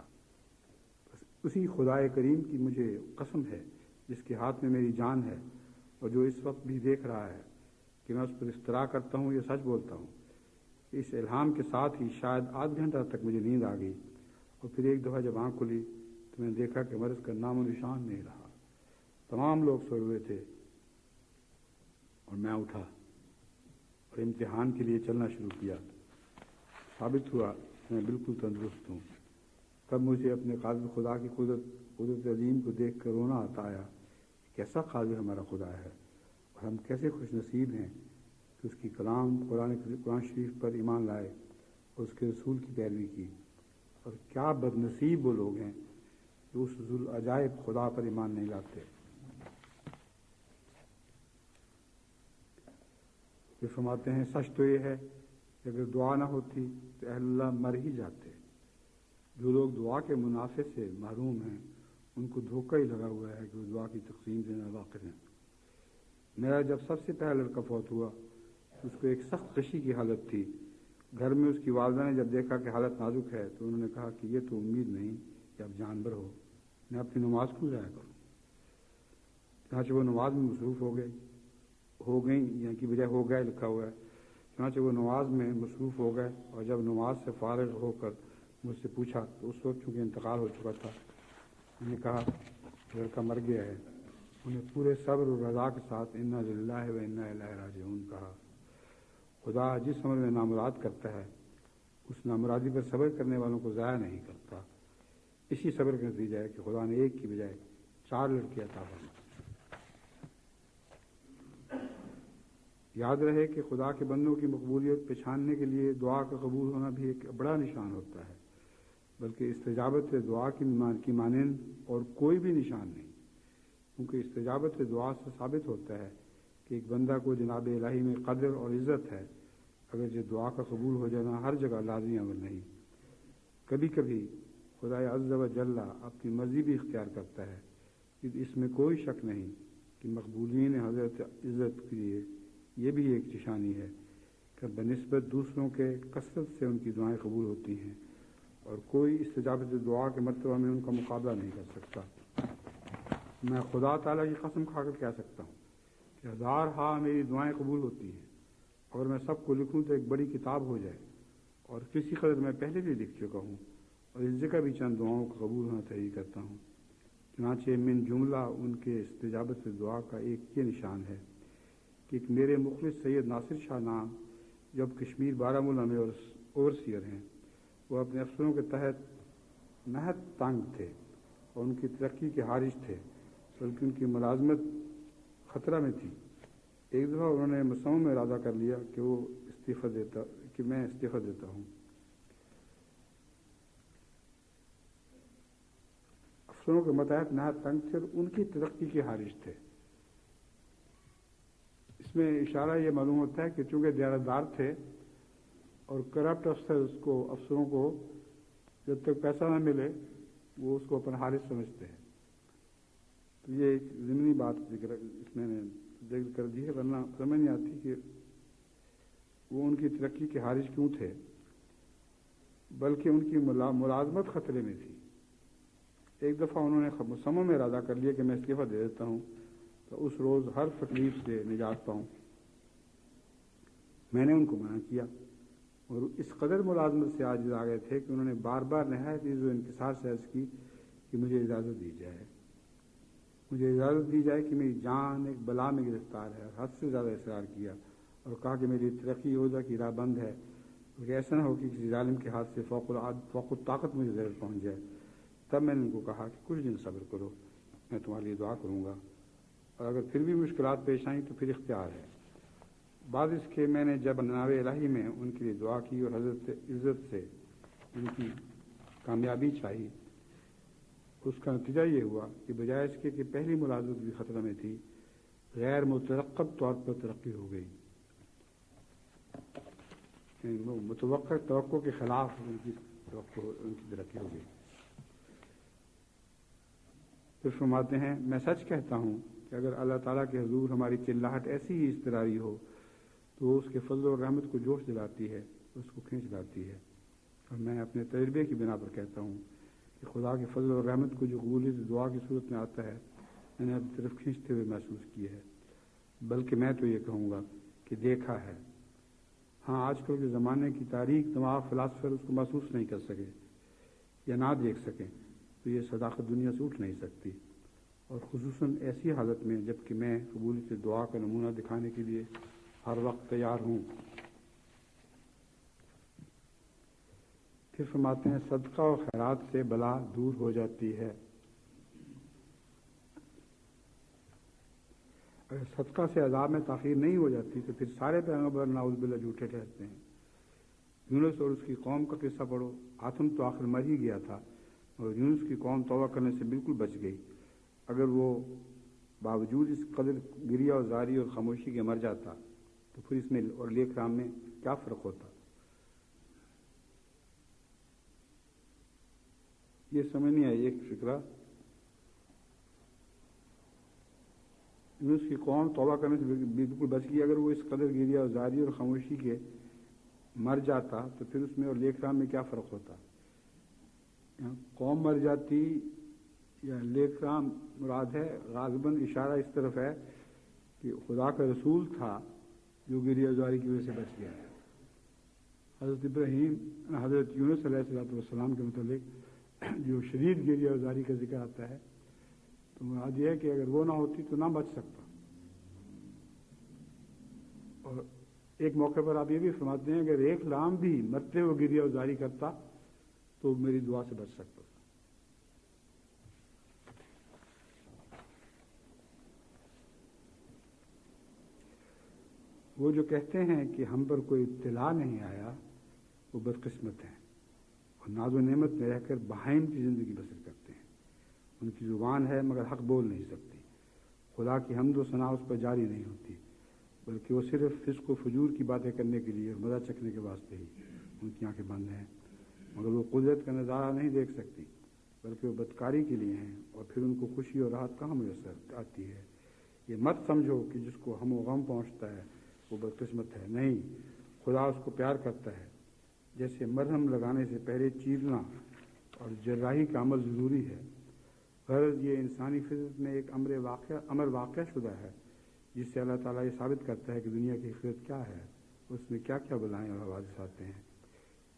بس اسی خدا کریم کی مجھے قسم ہے جس کے ہاتھ میں میری جان ہے، اور جو اس وقت بھی دیکھ رہا ہے کہ میں اس پر افترا کرتا ہوں یا سچ بولتا ہوں۔ اس الہام کے ساتھ ہی شاید آدھ گھنٹہ تک مجھے نیند آ گئی، اور پھر ایک دفعہ جب آنکھ کھلی تو میں نے دیکھا کہ مرض کا نام و نشان نہیں رہا۔ تمام لوگ سوئے ہوئے تھے اور میں اٹھا اور امتحان کے لیے چلنا شروع کیا۔ ثابت ہوا کہ میں بالکل تندرست ہوں۔ تب مجھے اپنے قادر خدا کی قدرت عظیم کو دیکھ کر رونا آتا آیا، کیسا قادر ہمارا خدا ہے، اور ہم کیسے خوش نصیب ہیں کہ اس کی کلام قرآن شریف پر ایمان لائے اور اس کے رسول کی پیروی کی، اور کیا بد نصیب وہ لوگ ہیں جو اس ذوالعجائب خدا پر ایمان نہیں لاتے۔ وہ فرماتے ہیں سچ تو یہ ہے کہ اگر دعا نہ ہوتی تو اہل اللہ مر ہی جاتے۔ جو لوگ دعا کے منافع سے محروم ہیں ان کو دھوکہ ہی لگا ہوا ہے کہ وہ دعا کی تقسیم سے ناواقف ہیں۔ میرا جب سب سے پہلا لڑکا فوت ہوا تو اس کو ایک سخت غشی کی حالت تھی۔ گھر میں اس کی والدہ نے جب دیکھا کہ حالت نازک ہے تو انہوں نے کہا کہ یہ تو امید نہیں کہ اب جانور ہو، میں اپنی نماز کیوں ضائع کروں۔ چنانچہ وہ نماز میں مصروف ہو گئیں یا کی بجائے ہو گئے لکھا ہوا ہے۔ چنانچہ وہ نماز میں مصروف ہو گئے، اور جب نماز سے فارغ ہو کر مجھ سے پوچھا تو اس وقت چونکہ انتقال ہو چکا تھا، میں نے کہا لڑکا مر گیا ہے۔ انہیں پورے صبر و رضا کے ساتھ انا للہ و انا الیہ راجعون کہا۔ خدا جس عمل میں نامراد کرتا ہے اس نامرادی پر صبر کرنے والوں کو ضائع نہیں کرتا۔ اسی صبر کا نتیجہ ہے کہ خدا نے ایک کی بجائے 4 لڑکے عطا فرمائے۔ یاد رہے کہ خدا کے بندوں کی مقبولیت پہچاننے کے لیے دعا کا قبول ہونا بھی ایک بڑا نشان ہوتا ہے، بلکہ استجابت دعا کی مانند اور کوئی بھی نشان نہیں، کیونکہ استجابت دعا سے ثابت ہوتا ہے کہ ایک بندہ کو جناب الہی میں قدر اور عزت ہے، اگرچہ دعا کا قبول ہو جانا ہر جگہ لازمی امر نہیں۔ کبھی کبھی خدا عز و جل اپنی مرضی بھی اختیار کرتا ہے، اس میں کوئی شک نہیں کہ مقبولین حضرت عزت کے لیے یہ بھی ایک نشانی ہے کہ بنسبت دوسروں کے کثرت سے ان کی دعائیں قبول ہوتی ہیں، اور کوئی استجابت دعا کے مرتبہ میں ان کا مقابلہ نہیں کر سکتا۔ میں خدا تعالیٰ کی قسم کھا کر کہہ سکتا ہوں کہ 1000 میری دعائیں قبول ہوتی ہیں۔ اگر میں سب کو لکھوں تو ایک بڑی کتاب ہو جائے، اور کسی قدر میں پہلے بھی لکھ چکا ہوں، اور اس جگہ بھی چند دعاؤں کا قبول ہونا تحریر کرتا ہوں۔ چنانچہ من جملہ ان کے استجابت دعا کا ایک یہ نشان ہے کہ ایک میرے مخلص سید ناصر شاہ نام جو اب کشمیر بارہمولہ میں اوورسیئر ہیں، وہ اپنے افسروں کے تحت نہایت تنگ تھے اور ان کی ترقی کے حارث تھے، بلکہ ان کی ملازمت خطرہ میں تھی۔ ایک دفعہ انہوں نے مصمم ارادہ کر لیا کہ میں استعفیٰ دیتا ہوں۔ افسروں کے متحد نہایت تنگ تھے اور ان کی ترقی کے حارث تھے۔ اس میں اشارہ یہ معلوم ہوتا ہے کہ چونکہ دیانتدار تھے اور کرپٹ افسروں کو جب تک پیسہ نہ ملے وہ اس کو اپنا حارث سمجھتے ہیں۔ تو یہ ایک ضمنی بات اس میں نے ذکر کر دی ہے، ورنہ سمجھ نہیں آتی کہ وہ ان کی ترقی کے حارث کیوں تھے، بلکہ ان کی ملازمت خطرے میں تھی۔ ایک دفعہ انہوں نے مصمم ارادہ کر لیا کہ میں استعفیٰ دے دیتا ہوں، تو اس روز ہر تکلیف سے نجات پاؤں۔ میں نے ان کو منع کیا اور اس قدر ملازمت سے عاجز آ گئے تھے کہ انہوں نے بار بار نہایت عزت و انکسار سے عرض کی کہ مجھے اجازت دی جائے، مجھے اجازت دی جائے کہ میری جان ایک بلا میں گرفتار ہے، اور حد سے زیادہ اصرار کیا اور کہا کہ میری ترقی عہدہ کی راہ بند ہے، کیونکہ ایسا نہ ہو کہ کسی ظالم کے ہاتھ سے فوق الطاقت مجھے ضرورت پہنچ جائے۔ تب میں نے ان کو کہا کہ کچھ دن صبر کرو، میں تمہارے لیے دعا کروں گا، اور اگر پھر بھی مشکلات پیش آئیں تو پھر اختیار ہے۔ بعد اس کے میں نے جب ناو الہی میں ان کے لیے دعا کی اور حضرت عزت سے ان کی کامیابی چاہی، اس کا نتیجہ یہ ہوا کہ بجائے اس کے کہ پہلی ملازمت بھی خطرہ میں تھی، غیر مترقب طور پر ترقی ہو گئی، یعنی متوقع توقع کے خلاف ان کی ترقی ہو گئی۔ پھر فرماتے ہیں میں سچ کہتا ہوں کہ اگر اللہ تعالیٰ کے حضور ہماری چلاہٹ ایسی ہی اضطراری ہو تو وہ اس کے فضل و رحمت کو جوش دلاتی ہے، اس کو کھینچ لاتی ہے، اور میں اپنے تجربے کی بنا پر کہتا ہوں کہ خدا کے فضل و رحمت کو جو قبولیت دعا کی صورت میں آتا ہے میں نے اپنی طرف کھینچتے ہوئے محسوس کیا ہے، بلکہ میں تو یہ کہوں گا کہ دیکھا ہے۔ ہاں آج کل کے زمانے کی تاریخ دماغ فلاسفر اس کو محسوس نہیں کر سکے یا نہ دیکھ سکیں تو یہ صداقت دنیا سے اٹھ نہیں سکتی، اور خصوصاً ایسی حالت میں جب کہ میں قبولیت دعا کا نمونہ دکھانے کے لیے ہر وقت تیار ہوں۔ پھر فرماتے ہیں صدقہ و خیرات سے بلا دور ہو جاتی ہے۔ اگر صدقہ سے عذاب میں تاخیر نہیں ہو جاتی تو پھر سارے پیغمبر نعوذ باللہ جھوٹے ٹھہرتے ہیں۔ یونس اور اس کی قوم کا قصہ پڑھو، آدم تو آخر مر ہی گیا تھا اور یونس کی قوم توبہ کرنے سے بالکل بچ گئی۔ اگر وہ باوجود اس قدر گریہ اور زاری اور خاموشی کے مر جاتا تو پھر اس میں اور لیک رام میں کیا فرق ہوتا؟ یہ سمجھ نہیں آئی ایک فکرہ۔ یونس کی قوم توبہ کرنے سے بالکل بچ گئی، اگر وہ اس قدر گریہ اور زاری اور خاموشی کے مر جاتا تو پھر اس میں اور لیک رام میں کیا فرق ہوتا؟ قوم مر جاتی یا لیک رام مراد ہے، غالباً اشارہ اس طرف ہے کہ خدا کا رسول تھا جو گریہ زاری کی وجہ سے بچ گیا۔ حضرت ابراہیم حضرت یونس علیہ السلام کے متعلق جو شدید گریہ زاری کا ذکر آتا ہے تو مراد یہ ہے کہ اگر وہ نہ ہوتی تو نہ بچ سکتا۔ اور ایک موقع پر آپ یہ بھی فرماتے ہیں اگر ایک لام بھی مرتے ہوئے گریہ زاری کرتا تو میری دعا سے بچ سکتا۔ وہ جو کہتے ہیں کہ ہم پر کوئی ابتلا نہیں آیا وہ بدقسمت ہیں اور ناز و نعمت میں رہ کر بہائم کی زندگی بسر کرتے ہیں۔ ان کی زبان ہے مگر حق بول نہیں سکتی، خدا کی حمد و ثنا اس پر جاری نہیں ہوتی، بلکہ وہ صرف فسق و فجور کی باتیں کرنے کے لیے اور مزہ چکھنے کے واسطے ہی ان کی آنکھیں بند ہیں، مگر وہ قدرت کا نظارہ نہیں دیکھ سکتی بلکہ وہ بدکاری کے لیے ہیں، اور پھر ان کو خوشی اور راحت کہاں میسر آتی ہے۔ یہ مت سمجھو کہ جس کو ہم و غم پہنچتا ہے وہ بدقسمت ہے، نہیں، خدا اس کو پیار کرتا ہے۔ جیسے مرہم لگانے سے پہلے چیرنا اور جراحی کا عمل ضروری ہے، غرض یہ انسانی فطرت میں ایک امر واقع شدہ ہے جس سے اللہ تعالیٰ یہ ثابت کرتا ہے کہ دنیا کی حقیقت کیا ہے، اس میں کیا کیا بلائیں اور حوادث آتے ہیں۔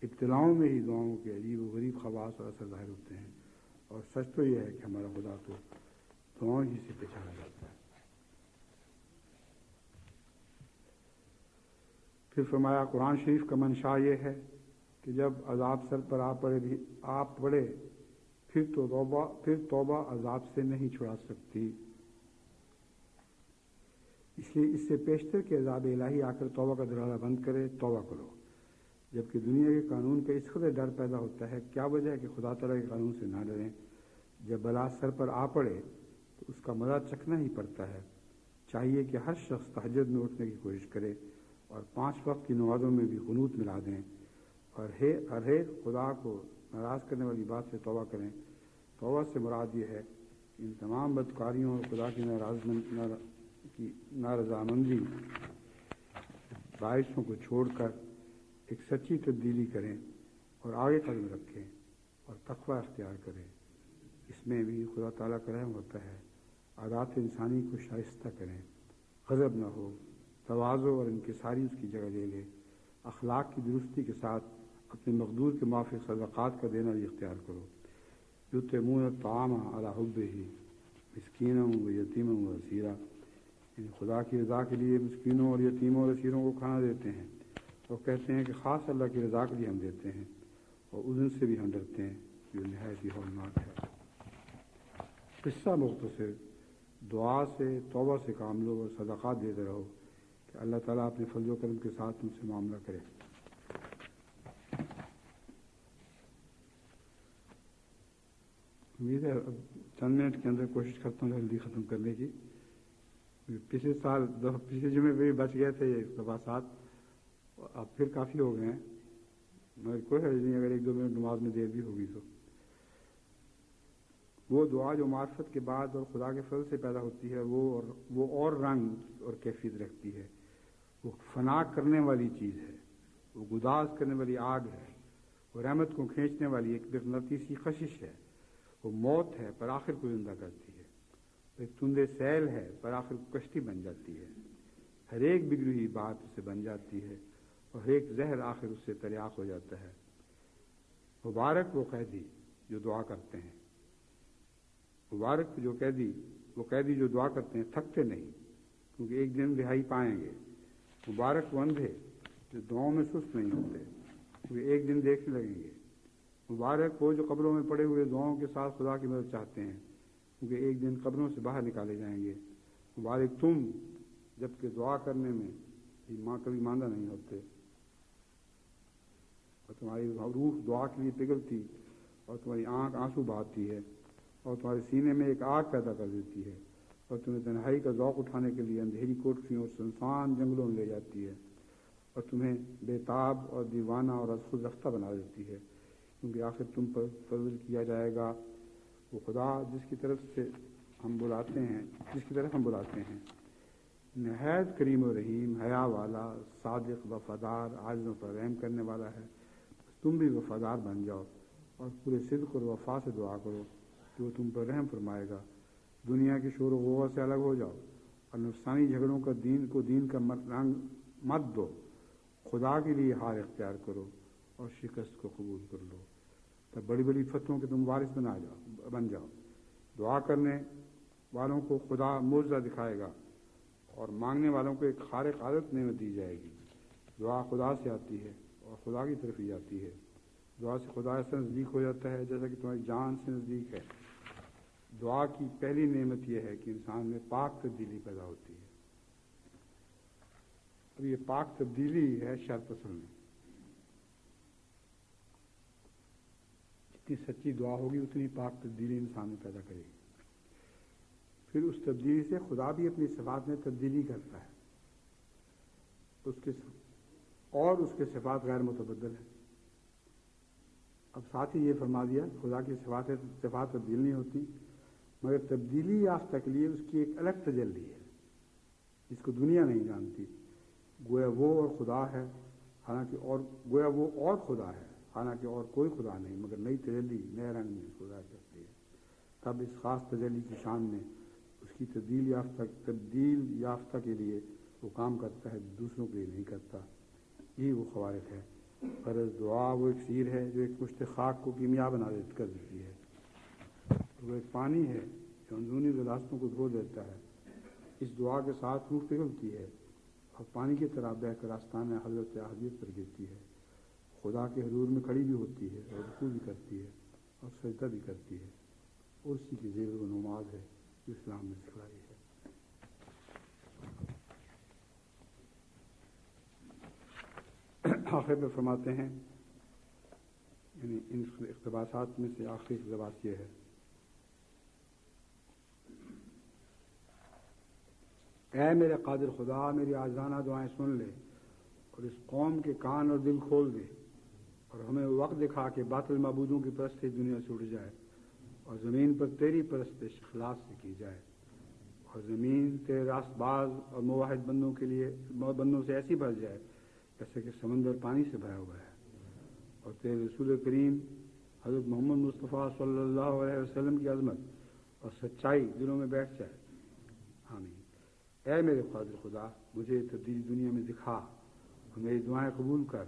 ابتلاؤں میں ہی دعاؤں کے عجیب و غریب خواص اور اثر ظاہر ہوتے ہیں، اور سچ تو یہ ہے کہ ہمارا خدا تو دعاؤں ہی سے پہچانا جاتا ہے۔ پھر فرمایا قرآن شریف کا منشا یہ ہے کہ جب عذاب سر پر آ پڑے پھر توبہ عذاب سے نہیں چھڑا سکتی، اس لیے اس سے پیشتر کے عذاب الہی آ کر توبہ کا دروازہ بند کرے، توبہ کرو۔ جبکہ دنیا کے قانون کا اس قدر ڈر پیدا ہوتا ہے، کیا وجہ ہے کہ خدا تعالیٰ کے قانون سے نہ ڈریں؟ جب بلا سر پر آ پڑے تو اس کا مزہ چکھنا ہی پڑتا ہے۔ چاہیے کہ ہر شخص تہجد میں اٹھنے کی کوشش کرے اور 5 وقت کی نمازوں میں بھی قنوت ملا دیں، اور ہر ایک خدا کو ناراض کرنے والی بات سے توبہ کریں۔ توبہ سے مراد یہ ہے کہ ان تمام بدکاریوں اور خدا کی نارضامندی باعثوں کو چھوڑ کر ایک سچی تبدیلی کریں اور آگے قدم رکھیں اور تقوی اختیار کریں۔ اس میں بھی خدا تعالیٰ کا رحم ہوتا ہے۔ عادات انسانی کو شائستہ کریں، غضب نہ ہو، تواضع اور انکساری اس کی جگہ لے لے، اخلاق کی درستی کے ساتھ اپنے مقدور کے موافق صدقات کا دینا بھی اختیار کرو۔ یطعمون الطعام علی حبہ مسکینا و یتیما و اسیرا، یعنی خدا کی رضا کے لیے مسکینوں اور یتیموں اور اسیروں کو کھانا دیتے ہیں، اور کہتے ہیں کہ خاص اللہ کی رضا کے لیے ہم دیتے ہیں، اور اذن سے بھی ہم ڈرتے ہیں جو نہایت ہی ہولناک ہے۔ قصہ مختصر، دعا سے توبہ سے کام لو اور صدقات دیتے رہو کہ اللہ تعالیٰ اپنے فضل و کرم کے ساتھ تم سے معاملہ کرے۔ امید ہے اب چند منٹ کے اندر کوشش کرتا ہوں جلدی ختم کرنے کی۔ پچھلے جمعے پہ بھی بچ گئے تھے یہ اقتباسات، اب پھر کافی ہو گئے ہیں، مگر کوئی حرج نہیں اگر 1-2 منٹ نماز میں دیر بھی ہوگی تو۔ وہ دعا جو معرفت کے بعد اور خدا کے فضل سے پیدا ہوتی ہے وہ اور رنگ اور کیفیت رکھتی ہے۔ وہ فنا کرنے والی چیز ہے، وہ گداز کرنے والی آگ ہے، وہ رحمت کو کھینچنے والی ایک مغناطیسی کشش ہے، وہ موت ہے پر آخر کو زندہ کرتی ہے، ایک تندے سیل ہے پر آخر کو کشتی بن جاتی ہے، ہر ایک بگڑی ہوئی بات اس سے بن جاتی ہے، اور ہر ایک زہر آخر اس سے تریاق ہو جاتا ہے۔ مبارک وہ قیدی جو دعا کرتے ہیں، مبارک وہ قیدی جو دعا کرتے ہیں تھکتے نہیں، کیونکہ ایک دن رہائی پائیں گے۔ مبارک وہ اندھے جو دعاؤں میں سست نہیں ہوتے، کیونکہ ایک دن دیکھنے لگیں گے۔ مبارک وہ جو قبروں میں پڑے ہوئے دعاؤں کے ساتھ خدا کی مدد چاہتے ہیں، کیونکہ ایک دن قبروں سے باہر نکالے جائیں گے۔ مبارک تم جبکہ دعا کرنے میں کبھی ماندہ نہیں ہوتے، اور تمہاری روح دعا کے لیے پگھلتی، اور تمہاری آنکھ آنسو بہاتی ہے، اور تمہارے سینے میں ایک آگ پیدا کر دیتی ہے، اور تمہیں تنہائی کا ذوق اٹھانے کے لیے اندھیری کوٹریوں اور سنسان جنگلوں میں لے جاتی ہے، اور تمہیں بے تاب اور دیوانہ اور از خود رفتہ بنا دیتی ہے، کیونکہ آخر تم پر فضل کیا جائے گا۔ وہ خدا جس کی طرف ہم بلاتے ہیں نہایت کریم و رحیم، حیا والا، صادق، وفادار، عاجزوں پر رحم کرنے والا ہے۔ تم بھی وفادار بن جاؤ اور پورے صدق اور وفا سے دعا کرو کہ وہ تم پر رحم فرمائے گا۔ دنیا کے شور و غوغا سے الگ ہو جاؤ اور نفسانی جھگڑوں کا دین کا رنگ مت دو، خدا کے لیے ہار اختیار کرو اور شکست کو قبول کر لو، تب بڑی بڑی فتحوں کے تم وارث بن جاؤ۔ دعا کرنے والوں کو خدا معجزہ دکھائے گا اور مانگنے والوں کو ایک خارق عادت نعمت دی جائے گی۔ دعا خدا سے آتی ہے اور خدا کی طرف ہی جاتی ہے۔ دعا سے خدا ایسا نزدیک ہو جاتا ہے جیسا کہ تمہاری جان سے نزدیک ہے۔ دعا کی پہلی نعمت یہ ہے کہ انسان میں پاک تبدیلی پیدا ہوتی ہے۔ اب یہ پاک تبدیلی ہے شرط اصل میں، جتنی سچی دعا ہوگی اتنی پاک تبدیلی انسان میں پیدا کرے گی۔ پھر اس تبدیلی سے خدا بھی اپنی صفات میں تبدیلی کرتا ہے، اس کے صفات غیر متبدل ہیں۔ اب ساتھ ہی یہ فرما دیا خدا کی صفات تبدیل نہیں ہوتی، مگر تبدیلی یافتہ کے لیے اس کی ایک الگ تجلی ہے جس کو دنیا نہیں جانتی۔ گویا وہ اور خدا ہے حالانکہ اور کوئی خدا نہیں، مگر نئی تجلی نئے رنگ میں اس کو ظاہر کرتی ہے۔ تب اس خاص تجلی کی شان میں اس کی تبدیل یافتہ کے لیے وہ کام کرتا ہے، دوسروں کے لیے نہیں کرتا۔ یہی وہ خوارق ہے۔ فرض دعا وہ اکسیر ہے جو ایک مشت خاک کو کیمیا کر دیتی ہے، وہ ایک پانی ہے جو اندرونی راستوں کو دھو دیتا ہے۔ اس دعا کے ساتھ روح پگھلتی ہے اور پانی کی طرح بہ کر آستانہ حضرت احدیت پر گرتی ہے، خدا کے حضور میں کھڑی بھی ہوتی ہے اور رکوع بھی کرتی ہے اور سجدہ بھی کرتی ہے، اور اسی کی ذیل و نماز ہے جو اسلام میں سکھلائی ہے۔ آخر میں فرماتے ہیں، یعنی ان اقتباسات میں سے آخری اقتباس یہ ہے، اے میرے قادر خدا، میری عاجزانہ دعائیں سن لے اور اس قوم کے کان اور دل کھول دے، اور ہمیں وقت دکھا کہ باطل معبودوں کی پرستش دنیا سے اٹھ جائے اور زمین پر تیری پرستش اخلاص سے کی جائے، اور زمین تیرے راست باز اور موحد بندوں سے ایسی بھر جائے جیسے کہ سمندر پانی سے بھرا ہوا ہے، اور تیرے رسول کریم حضرت محمد مصطفیٰ صلی اللہ علیہ وسلم کی عظمت اور سچائی دلوں میں بیٹھ جائے، آمین۔ اے میرے قادر خدا، مجھے تبدیلی دنیا میں دکھا اور میری دعائیں قبول کر،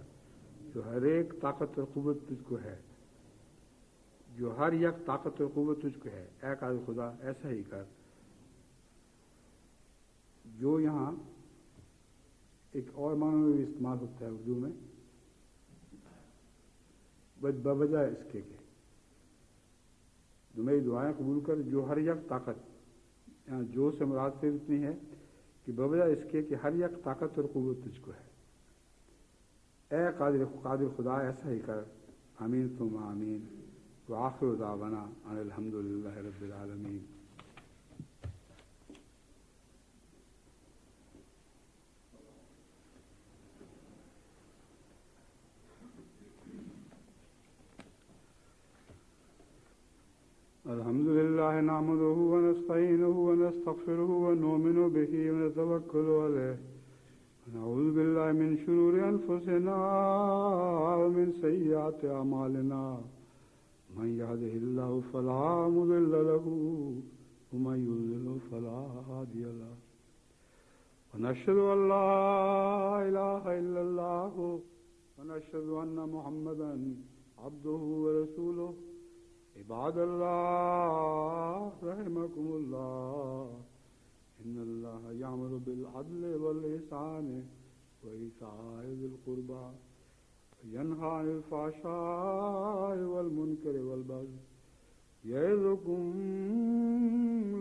جو ہر ایک طاقت اور قوت تجھ کو ہے، جو ہر یک طاقت اور قوت تجھ کو ہے۔ اے قادر خدا، ایسا ہی کر۔ جو یہاں ایک اور معنی میں بھی استعمال ہوتا ہے اردو میں، بجائے اس کے جو میری دعائیں قبول کر، جو ہر یک طاقت، یہاں جو سے مراد سے اتنی ہے کہ بجائے اس کے کہ ہر یک طاقت اور قوت تجھ کو ہے۔ اے قادر خدا، ایسا ہی کر۔ آمین ثم آمین۔ وآخر دعوانا ان الحمد للہ رب العالمین۔ الحمد لله نحمده ونستعينه ونستغفره ونؤمن به ونتوكل عليه ونعوذ بالله من شرور أنفسنا ومن سيئات أعمالنا من يهده الله فلا مضل له ومن يضلل فلا هادي له ونشهد أن لا إله إلا الله ونشهد أن محمدا عبده ورسوله۔ عباد اللہ رحمكم اللہ، ان اللہ یأمر بالعدل والإحسان وإیتاء ذی القربى وینہی عن الفحشاء والمنکر والبغی یعظکم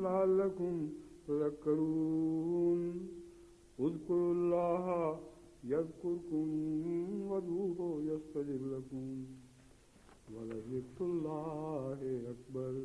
لعلکم تذکرون۔ اذکروا اللہ یذکرکم وادعوہ یستجب لکم وَلَذِکْرُ اللَّهِ أَکْبَرُ۔